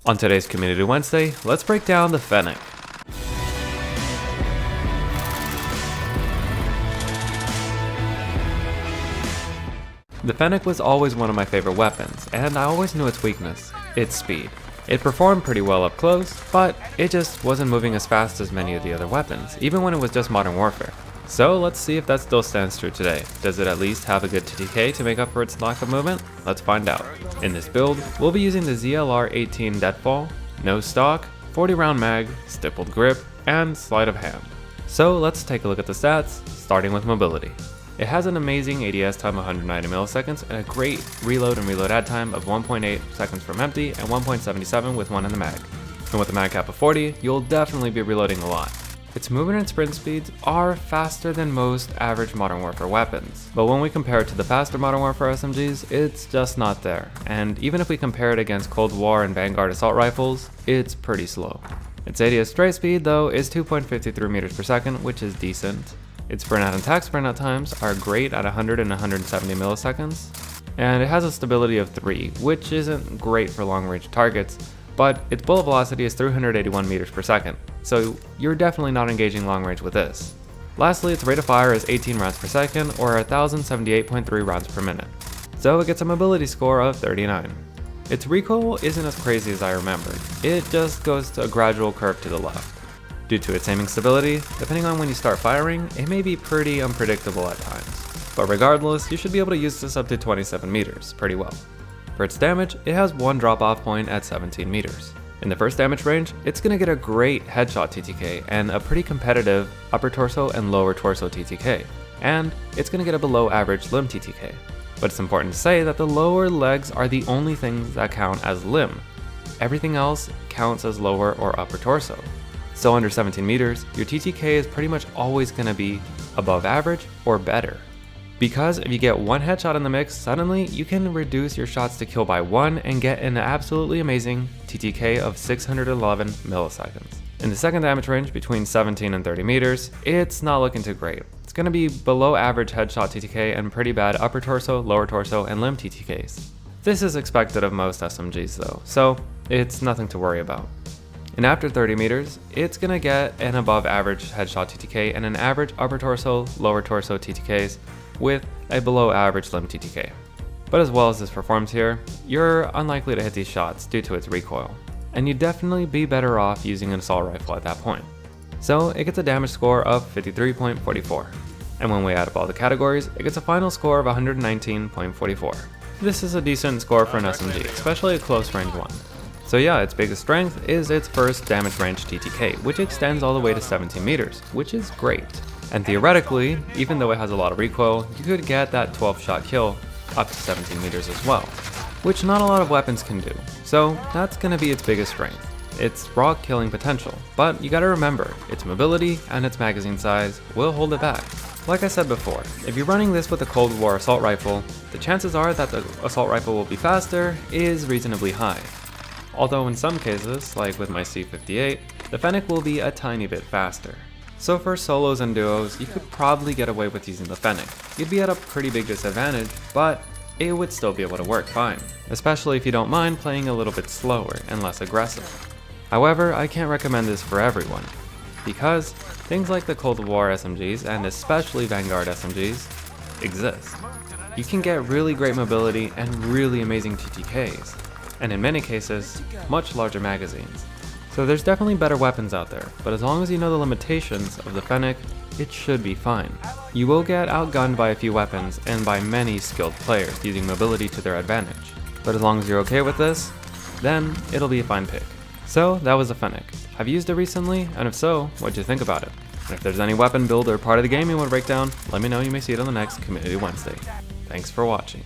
On today's Community Wednesday, let's break down the Fennec. The Fennec was always one of my favorite weapons, and I always knew its weakness, its speed. It performed pretty well up close, but it just wasn't moving as fast as many of the other weapons, even when it was just Modern Warfare. So let's see if that still stands true today. Does it at least have a good TTK to make up for its lack of movement? Let's find out. In this build, we'll be using the ZLR-18 Deadfall, no stock, 40 round mag, stippled grip, and sleight of hand. So let's take a look at the stats, starting with mobility. It has an amazing ADS time of 190 milliseconds and a great reload and reload add time of 1.8 seconds from empty and 1.77 with one in the mag. And with a mag cap of 40, you'll definitely be reloading a lot. Its movement and sprint speeds are faster than most average Modern Warfare weapons, but when we compare it to the faster Modern Warfare SMGs, it's just not there, and even if we compare it against Cold War and Vanguard assault rifles, it's pretty slow. Its ADS straight speed though is 2.53 meters per second, which is decent. Its sprint out and attack sprint out times are great at 100 and 170 milliseconds, and it has a stability of 3, which isn't great for long range targets, but its bullet velocity is 381 meters per second, so you're definitely not engaging long range with this. Lastly, its rate of fire is 18 rounds per second or 1078.3 rounds per minute, so it gets a mobility score of 39. Its recoil isn't as crazy as I remembered, it just goes to a gradual curve to the left. Due to its aiming stability, depending on when you start firing, it may be pretty unpredictable at times, but regardless, you should be able to use this up to 27 meters pretty well. For its damage, it has one drop off point at 17 meters. In the first damage range, it's going to get a great headshot TTK and a pretty competitive upper torso and lower torso TTK, and it's going to get a below average limb TTK. But it's important to say that the lower legs are the only things that count as limb. Everything else counts as lower or upper torso. So under 17 meters, your TTK is pretty much always going to be above average or better. Because if you get one headshot in the mix, suddenly you can reduce your shots to kill by 1 and get an absolutely amazing TTK of 611 milliseconds. In the second damage range between 17 and 30 meters, it's not looking too great. It's going to be below average headshot TTK and pretty bad upper torso, lower torso, and limb TTKs. This is expected of most SMGs though, so it's nothing to worry about. And after 30 meters, it's going to get an above average headshot TTK and an average upper torso, lower torso TTKs with a below average limb TTK. But as well as this performs here, you're unlikely to hit these shots due to its recoil, and you'd definitely be better off using an assault rifle at that point. So it gets a damage score of 53.44, and when we add up all the categories, it gets a final score of 119.44. This is a decent score for an SMG, especially a close range one. So yeah, its biggest strength is its first damage range TTK, which extends all the way to 17 meters, which is great. And theoretically, even though it has a lot of recoil, you could get that 12 shot kill up to 17 meters as well, which not a lot of weapons can do. So that's going to be its biggest strength, its raw killing potential. But you gotta remember, its mobility and its magazine size will hold it back. Like I said before, if you're running this with a Cold War assault rifle, the chances are that the assault rifle will be faster is reasonably high. Although in some cases, like with my C58, the Fennec will be a tiny bit faster. So for solos and duos, you could probably get away with using the Fennec. You'd be at a pretty big disadvantage, but it would still be able to work fine, especially if you don't mind playing a little bit slower and less aggressive. However, I can't recommend this for everyone, because things like the Cold War SMGs and especially Vanguard SMGs exist. You can get really great mobility and really amazing TTKs, and in many cases, much larger magazines. So there's definitely better weapons out there, but as long as you know the limitations of the Fennec, it should be fine. You will get outgunned by a few weapons and by many skilled players using mobility to their advantage. But as long as you're okay with this, then it'll be a fine pick. So that was the Fennec. Have you used it recently? And if so, what'd you think about it? And if there's any weapon build or part of the game you want to break down, let me know. You may see it on the next Community Wednesday. Thanks for watching.